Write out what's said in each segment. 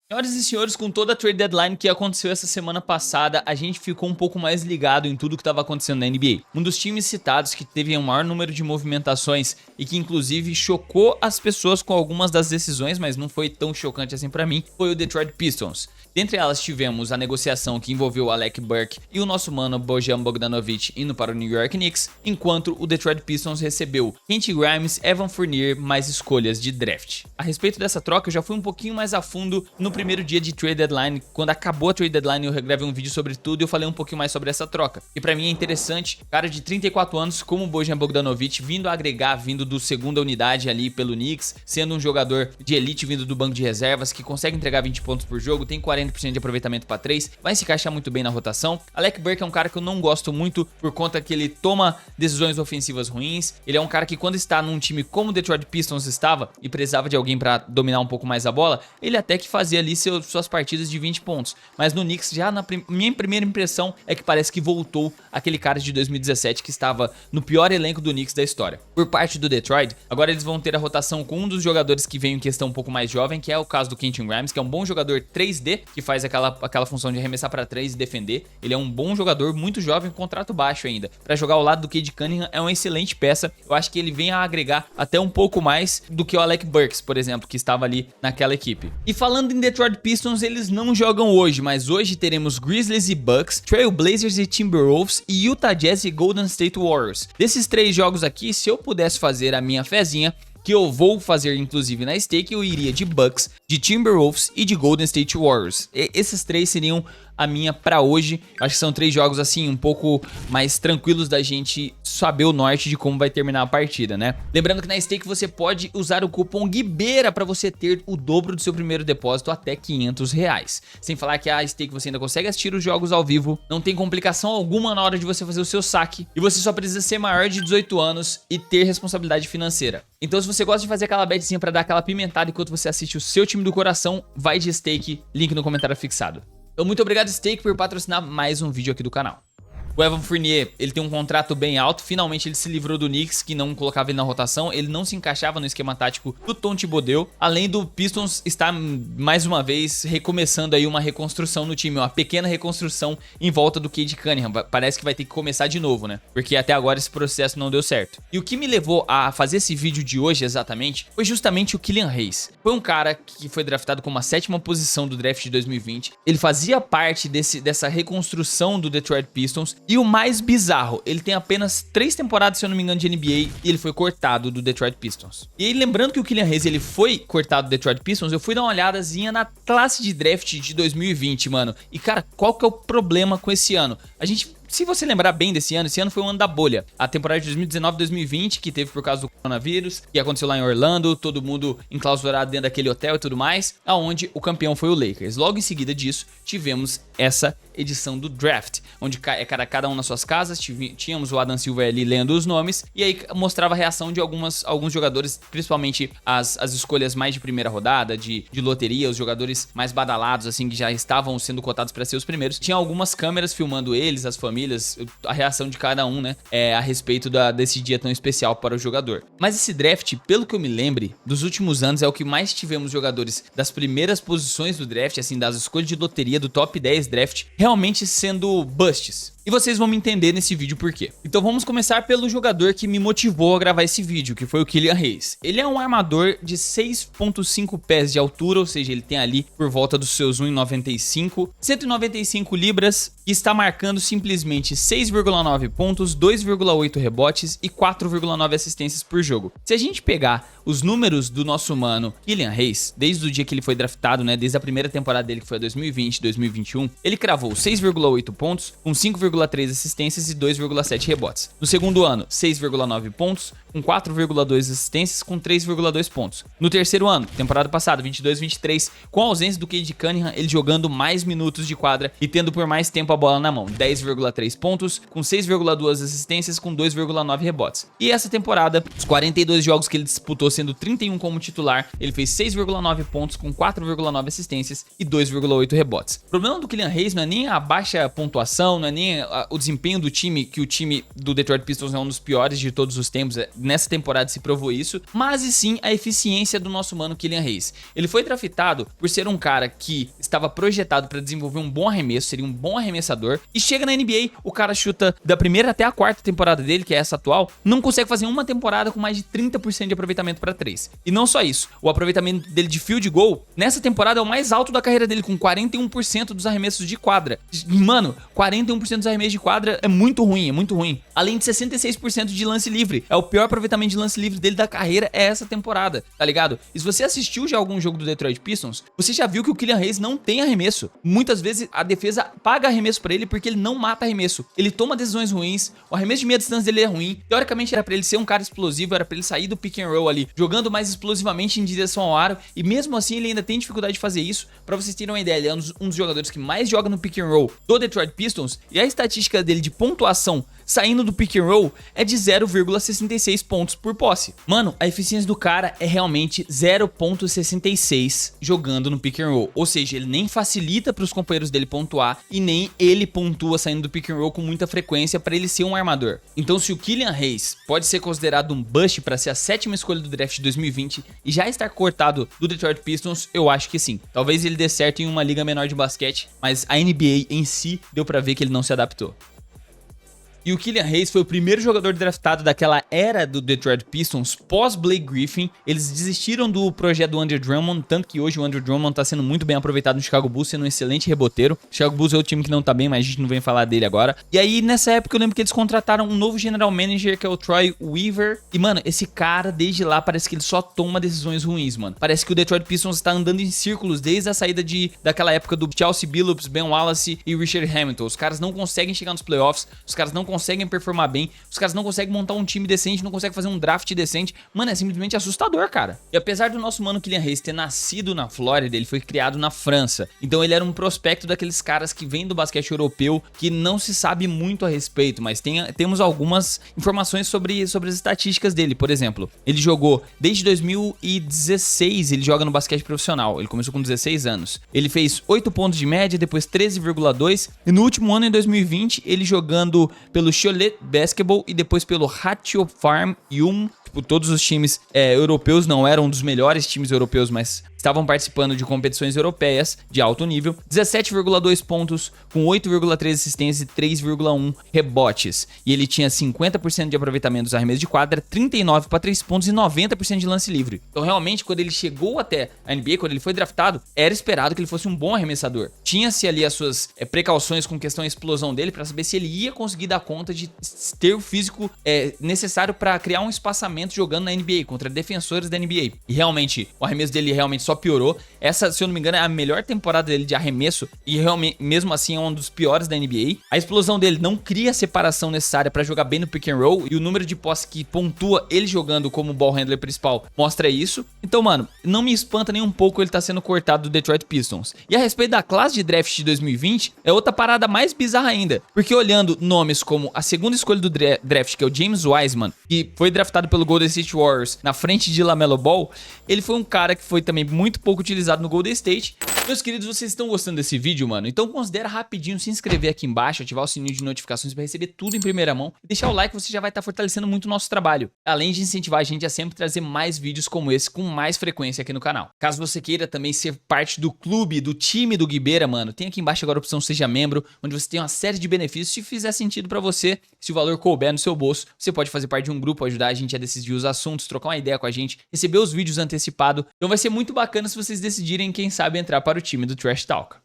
Senhoras e senhores, com toda a trade deadline que aconteceu essa semana passada, a gente ficou um pouco mais ligado em tudo que estava acontecendo na NBA. Um dos times citados que teve o maior número de movimentações e que inclusive chocou as pessoas com algumas das decisões, mas não foi tão chocante assim pra mim, foi o Detroit Pistons. Dentre elas tivemos a negociação que envolveu o Alec Burks e o nosso mano Bojan Bogdanovic indo para o New York Knicks, enquanto o Detroit Pistons recebeu Quentin Grimes, Evan Fournier, mais escolhas de draft. A respeito dessa troca, eu já fui um pouquinho mais a fundo no primeiro dia de trade deadline. Quando acabou a trade deadline, eu gravei um vídeo sobre tudo e eu falei um pouquinho mais sobre essa troca. E pra mim é interessante, cara de 34 anos como o Bojan Bogdanovic vindo a agregar, vindo do segunda unidade ali pelo Knicks, sendo um jogador de elite vindo do banco de reservas, que consegue entregar 20 pontos por jogo, tem 40% de aproveitamento para 3, vai se encaixar muito bem na rotação. Alec Burks é um cara que eu não gosto muito por conta que ele toma decisões ofensivas ruins. Ele é um cara que quando está num time como o Detroit Pistons estava e precisava de alguém para dominar um pouco mais a bola, ele até que fazia ali suas partidas de 20 pontos. Mas no Knicks, já na minha primeira impressão é que parece que voltou aquele cara de 2017 que estava no pior elenco do Knicks da história. Por parte do Detroit, agora eles vão ter a rotação com um dos jogadores que veio em questão um pouco mais jovem, que é o caso do Quentin Grimes, que é um bom jogador 3D, que faz aquela função de arremessar para 3 e defender. Ele é um bom jogador, muito jovem, contrato baixo ainda. Para jogar ao lado do Cade Cunningham é uma excelente peça. Eu acho que ele vem a agregar até um pouco mais do que o Alec Burks, por exemplo, que estava ali naquela equipe. E falando em Detroit Pistons, eles não jogam hoje, mas hoje teremos Grizzlies e Bucks, Trail Blazers e Timberwolves e Utah Jazz e Golden State Warriors. Desses 3 jogos aqui, se eu pudesse fazer a minha fezinha, que eu vou fazer inclusive na stake, eu iria de Bucks, de Timberwolves e de Golden State Warriors. Esses 3 seriam a minha pra hoje. Acho que são 3 jogos assim um pouco mais tranquilos da gente saber o norte de como vai terminar a partida, né? Lembrando que na stake você pode usar o cupom GUIBERA para você ter o dobro do seu primeiro depósito até R$500. Sem falar que a stake você ainda consegue assistir os jogos ao vivo, não tem complicação alguma na hora de você fazer o seu saque e você só precisa ser maior de 18 anos e ter responsabilidade financeira. Então se você gosta de fazer aquela betzinha para dar aquela pimentada enquanto você assiste o seu time do coração, vai de stake, link no comentário fixado. Então muito obrigado Stake por patrocinar mais um vídeo aqui do canal. O Evan Fournier, ele tem um contrato bem alto, finalmente ele se livrou do Knicks, que não colocava ele na rotação, ele não se encaixava no esquema tático do Tom Thibodeau, além do Pistons estar mais uma vez recomeçando aí uma reconstrução no time, uma pequena reconstrução em volta do Cade Cunningham, parece que vai ter que começar de novo, né, porque até agora esse processo não deu certo. E o que me levou a fazer esse vídeo de hoje exatamente, foi justamente o Killian Hayes. Foi um cara que foi draftado como a 7ª posição do draft de 2020, ele fazia parte dessa reconstrução do Detroit Pistons. E o mais bizarro, ele tem apenas 3 temporadas, se eu não me engano, de NBA e ele foi cortado do Detroit Pistons. E aí, lembrando que o Killian Hayes, ele foi cortado do Detroit Pistons, eu fui dar uma olhadazinha na classe de draft de 2020, mano. E cara, qual que é o problema com esse ano? Se você lembrar bem desse ano, esse ano foi o ano da bolha. A temporada de 2019-2020, que teve por causa do coronavírus, que aconteceu lá em Orlando, todo mundo enclausurado dentro daquele hotel e tudo mais, aonde o campeão foi o Lakers. Logo em seguida disso, tivemos essa edição do draft, onde cada um nas suas casas, tínhamos o Adam Silver ali lendo os nomes, e aí mostrava a reação de alguns jogadores, principalmente as escolhas mais de primeira rodada, de loteria, os jogadores mais badalados, assim, que já estavam sendo cotados para ser os primeiros. Tinha algumas câmeras filmando eles, as famílias, a reação de cada um, né, a respeito desse dia tão especial para o jogador. Mas esse draft, pelo que eu me lembre, dos últimos anos é o que mais tivemos jogadores das primeiras posições do draft, assim, das escolhas de loteria do top 10 draft, realmente sendo busts. E vocês vão me entender nesse vídeo por quê. Então vamos começar pelo jogador que me motivou a gravar esse vídeo, que foi o Killian Hayes. Ele é um armador de 6,5 pés de altura, ou seja, ele tem ali por volta dos seus 1,95, 195 libras, e está marcando simplesmente 6,9 pontos, 2,8 rebotes e 4,9 assistências por jogo. Se a gente pegar os números do nosso mano Killian Hayes, desde o dia que ele foi draftado, né, desde a primeira temporada dele, que foi a 2020, 2021, ele cravou 6,8 pontos, com 5,3 assistências e 2,7 rebotes. No segundo ano, 6,9 pontos, com 4,2 assistências, com 3,2 pontos. No terceiro ano, temporada passada, 22-23, com a ausência do Cade Cunningham, ele jogando mais minutos de quadra e tendo por mais tempo a bola na mão, 10,3 pontos, com 6,2 assistências, com 2,9 rebotes. E essa temporada, os 42 jogos que ele disputou, sendo 31 como titular, ele fez 6,9 pontos, com 4,9 assistências e 2,8 rebotes. O problema do Killian Hayes não é nem a baixa pontuação, não é nem o desempenho do time, que o time do Detroit Pistons é um dos piores de todos os tempos, nessa temporada se provou isso, mas e sim a eficiência do nosso mano Killian Hayes. Ele foi draftado por ser um cara que estava projetado para desenvolver um bom arremesso, seria um bom arremessador, e chega na NBA, o cara chuta da primeira até a quarta temporada dele, que é essa atual, não consegue fazer uma temporada com mais de 30% de aproveitamento para 3. E não só isso, o aproveitamento dele de field goal, nessa temporada é o mais alto da carreira dele, com 41% dos arremessos de quadra. Mano, 41% dos arremessos de quadra é muito ruim, Além de 66% de lance livre, é o pior aproveitamento de lance livre dele da carreira é essa temporada, tá ligado? E se você assistiu já algum jogo do Detroit Pistons, você já viu que o Killian Hayes não tem arremesso. Muitas vezes a defesa paga arremesso pra ele porque ele não mata arremesso. Ele toma decisões ruins, o arremesso de meia distância dele é ruim. Teoricamente era pra ele ser um cara explosivo, era pra ele sair do pick and roll ali, jogando mais explosivamente em direção ao aro, e mesmo assim ele ainda tem dificuldade de fazer isso. Pra vocês terem uma ideia, ele é um dos jogadores que mais joga no pick and roll do Detroit Pistons, e a estatística dele de pontuação saindo do pick and roll é de 0,66 pontos por posse. Mano, a eficiência do cara é realmente 0,66 jogando no pick and roll, ou seja, ele nem facilita para os companheiros dele pontuar e nem ele pontua saindo do pick and roll com muita frequência para ele ser um armador. Então, se o Killian Hayes pode ser considerado um bust para ser a 7ª escolha do draft de 2020 e já estar cortado do Detroit Pistons, eu acho que sim. Talvez ele dê certo em uma liga menor de basquete, mas a NBA em si deu para ver que ele não se adaptou. E o Killian Hayes foi o primeiro jogador draftado daquela era do Detroit Pistons pós Blake Griffin. Eles desistiram do projeto do Andre Drummond, tanto que hoje o Andre Drummond tá sendo muito bem aproveitado no Chicago Bulls, sendo um excelente reboteiro. O Chicago Bulls é o time que não tá bem, mas a gente não vem falar dele agora. E aí, nessa época, eu lembro que eles contrataram um novo general manager, que é o Troy Weaver. E, mano, esse cara, desde lá, parece que ele só toma decisões ruins, mano. Parece que o Detroit Pistons tá andando em círculos desde a saída daquela época do Chauncey Billups, Ben Wallace e Richard Hamilton. Os caras não conseguem chegar nos playoffs, os caras não conseguem performar bem, os caras não conseguem montar um time decente, não conseguem fazer um draft decente. Mano, é simplesmente assustador, cara. E apesar do nosso mano Killian Hayes ter nascido na Flórida, ele foi criado na França. Então ele era um prospecto daqueles caras que vêm do basquete europeu, que não se sabe muito a respeito, mas temos algumas informações sobre as estatísticas dele. Por exemplo, ele jogou desde 2016, ele joga no basquete profissional. Ele começou com 16 anos. Ele fez 8 pontos de média, depois 13,2, e no último ano, em 2020, ele jogando pelo Cholet Basketball e depois pelo Ratio Farm Yum. Tipo, todos os times europeus não eram um dos melhores times europeus, mas estavam participando de competições europeias de alto nível. 17,2 pontos, com 8,3 assistências e 3,1 rebotes. E ele tinha 50% de aproveitamento dos arremessos de quadra, 39 para 3 pontos e 90% de lance livre. Então, realmente, quando ele chegou até a NBA, quando ele foi draftado, era esperado que ele fosse um bom arremessador. Tinha-se ali as suas precauções com questão da explosão dele, para saber se ele ia conseguir dar conta de ter o físico necessário para criar um espaçamento jogando na NBA, contra defensores da NBA. E realmente, o arremesso dele realmente só piorou. Essa, se eu não me engano, é a melhor temporada dele de arremesso e realmente, mesmo assim, é um dos piores da NBA. A explosão dele não cria a separação necessária para jogar bem no pick and roll, e o número de posses que pontua ele jogando como ball handler principal mostra isso. Então, mano, não me espanta nem um pouco ele tá sendo cortado do Detroit Pistons. E a respeito da classe de draft de 2020, é outra parada mais bizarra ainda, porque olhando nomes como a segunda escolha do draft, que é o James Wiseman, que foi draftado pelo Golden State Warriors na frente de LaMelo Ball, ele foi um cara que foi também muito pouco utilizado no Golden State. Meus queridos, vocês estão gostando desse vídeo, mano? Então considera rapidinho se inscrever aqui embaixo, ativar o sininho de notificações para receber tudo em primeira mão e deixar o like, você já vai estar fortalecendo muito o nosso trabalho, além de incentivar a gente a sempre trazer mais vídeos como esse com mais frequência aqui no canal. Caso você queira também ser parte do clube, do time do Guibeira, mano, tem aqui embaixo agora a opção Seja Membro, onde você tem uma série de benefícios. Se fizer sentido para você, se o valor couber no seu bolso, você pode fazer parte de um grupo, ajudar a gente a decidir os assuntos, trocar uma ideia com a gente, receber os vídeos antecipados. Então vai ser muito bacana se vocês decidirem, quem sabe, entrar para o time do Trash Talk.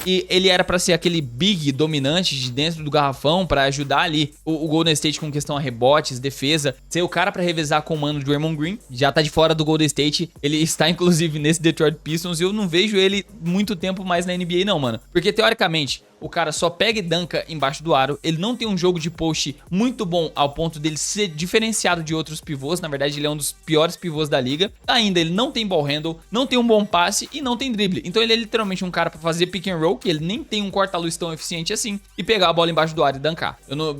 E ele era pra ser aquele big dominante de dentro do garrafão, pra ajudar ali o Golden State com questão a rebotes, defesa, ser o cara pra revezar com o mano Draymond Green. Já tá de fora do Golden State, ele está inclusive nesse Detroit Pistons, e eu não vejo ele muito tempo mais na NBA não, mano. Porque teoricamente o cara só pega e danca embaixo do aro, ele não tem um jogo de post muito bom ao ponto dele ser diferenciado de outros pivôs. Na verdade, ele é um dos piores pivôs da liga. Ainda ele não tem ball handle, não tem um bom passe e não tem drible. Então ele é literalmente um cara pra fazer pick and roll, que ele nem tem um corta-luz tão eficiente assim, e pegar a bola embaixo do aro e dancar.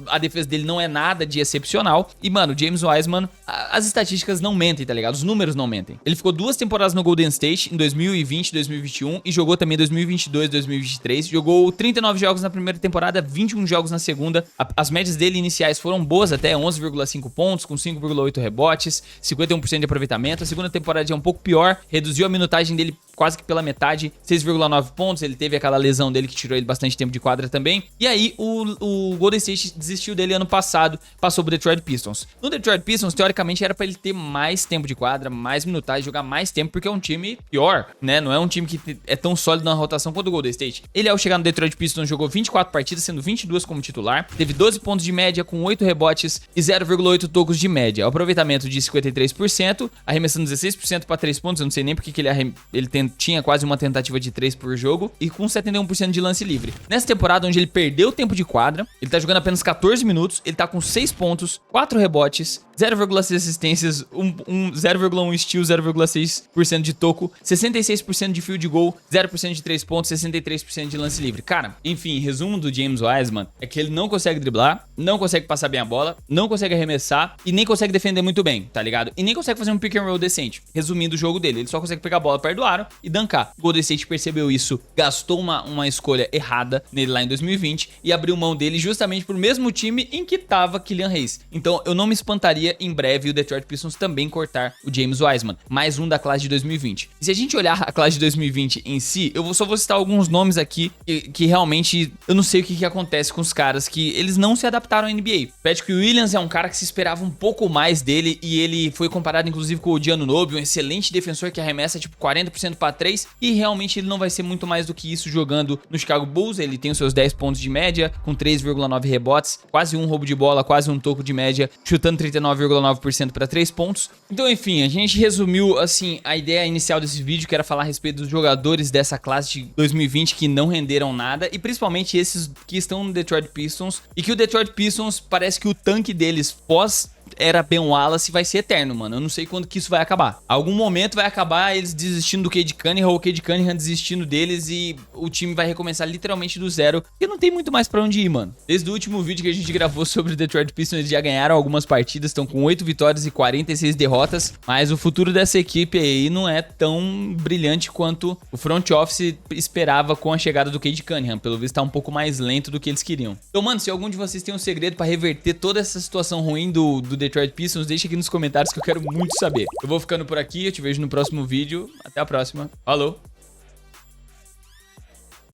A defesa dele não é nada de excepcional. E, mano, James Wiseman, as estatísticas não mentem, tá ligado? Os números não mentem. Ele ficou 2 temporadas no Golden State, em 2020 e 2021, e jogou também 2022 e 2023. Jogou 39 19 jogos na primeira temporada, 21 jogos na segunda. As médias dele iniciais foram boas até, 11,5 pontos, com 5,8 rebotes, 51% de aproveitamento. A segunda temporada já é um pouco pior, reduziu a minutagem dele quase que pela metade, 6,9 pontos. Ele teve aquela lesão dele que tirou ele bastante tempo de quadra também. E aí o Golden State desistiu dele ano passado, passou pro Detroit Pistons. No Detroit Pistons, teoricamente, era pra ele ter mais tempo de quadra, mais minutagem, jogar mais tempo, porque é um time pior, né? Não é um time que é tão sólido na rotação quanto o Golden State. Ele, ao chegar no Detroit Pistons, jogou 24 partidas, sendo 22 como titular, teve 12 pontos de média, com 8 rebotes e 0,8 tocos de média. O aproveitamento de 53%, arremessando 16% para 3 pontos, eu não sei nem porque que ele tinha quase uma tentativa de 3 por jogo, e com 71% de lance livre. Nessa temporada, onde ele perdeu o tempo de quadra, ele tá jogando apenas 14 minutos, ele tá com 6 pontos, 4 rebotes, 0,6 assistências, 0,1 steal, 0,6% de toco, 66% de field goal, 0% de 3 pontos, 63% de lance livre. Cara, enfim, resumo do James Wiseman é que ele não consegue driblar, não consegue passar bem a bola, não consegue arremessar e nem consegue defender muito bem, tá ligado? E nem consegue fazer um pick and roll decente. Resumindo o jogo dele, ele só consegue pegar a bola perto do aro e dankar. O Golden State percebeu isso, gastou uma escolha errada nele lá em 2020 e abriu mão dele justamente pro mesmo time em que tava Killian Hayes. Então eu não me espantaria em breve o Detroit Pistons também cortar o James Wiseman, mais um da classe de 2020. E se a gente olhar a classe de 2020 em si, eu só vou citar alguns nomes aqui que realmente eu não sei o que acontece com os caras, que eles não se adaptaram à NBA. Patrick Williams é um cara que se esperava um pouco mais dele e ele foi comparado inclusive com o Giannunobi, um excelente defensor que arremessa tipo 40% para 3 e realmente ele não vai ser muito mais do que isso jogando no Chicago Bulls. Ele tem os seus 10 pontos de média, com 3,9 rebotes, quase um roubo de bola, quase um toco de média, chutando 39,9% para 3 pontos. Então, enfim, a gente resumiu assim a ideia inicial desse vídeo, que era falar a respeito dos jogadores dessa classe de 2020 que não renderam nada e principalmente esses que estão no Detroit Pistons, e que o Detroit Pistons parece que o tanque deles pós era Ben Wallace vai ser eterno, mano. Eu não sei quando que isso vai acabar. Algum momento vai acabar eles desistindo do Cade Cunningham ou o Cade Cunningham desistindo deles e o time vai recomeçar literalmente do zero, porque não tem muito mais pra onde ir, mano. Desde o último vídeo que a gente gravou sobre o Detroit Pistons, eles já ganharam algumas partidas, estão com 8 vitórias e 46 derrotas, mas o futuro dessa equipe aí não é tão brilhante quanto o front office esperava com a chegada do Cade Cunningham. Pelo visto tá um pouco mais lento do que eles queriam. Então, mano, se algum de vocês tem um segredo pra reverter toda essa situação ruim do Detroit Pistons, deixa aqui nos comentários que eu quero muito saber. Eu vou ficando por aqui, eu te vejo no próximo vídeo. Até a próxima. Falou!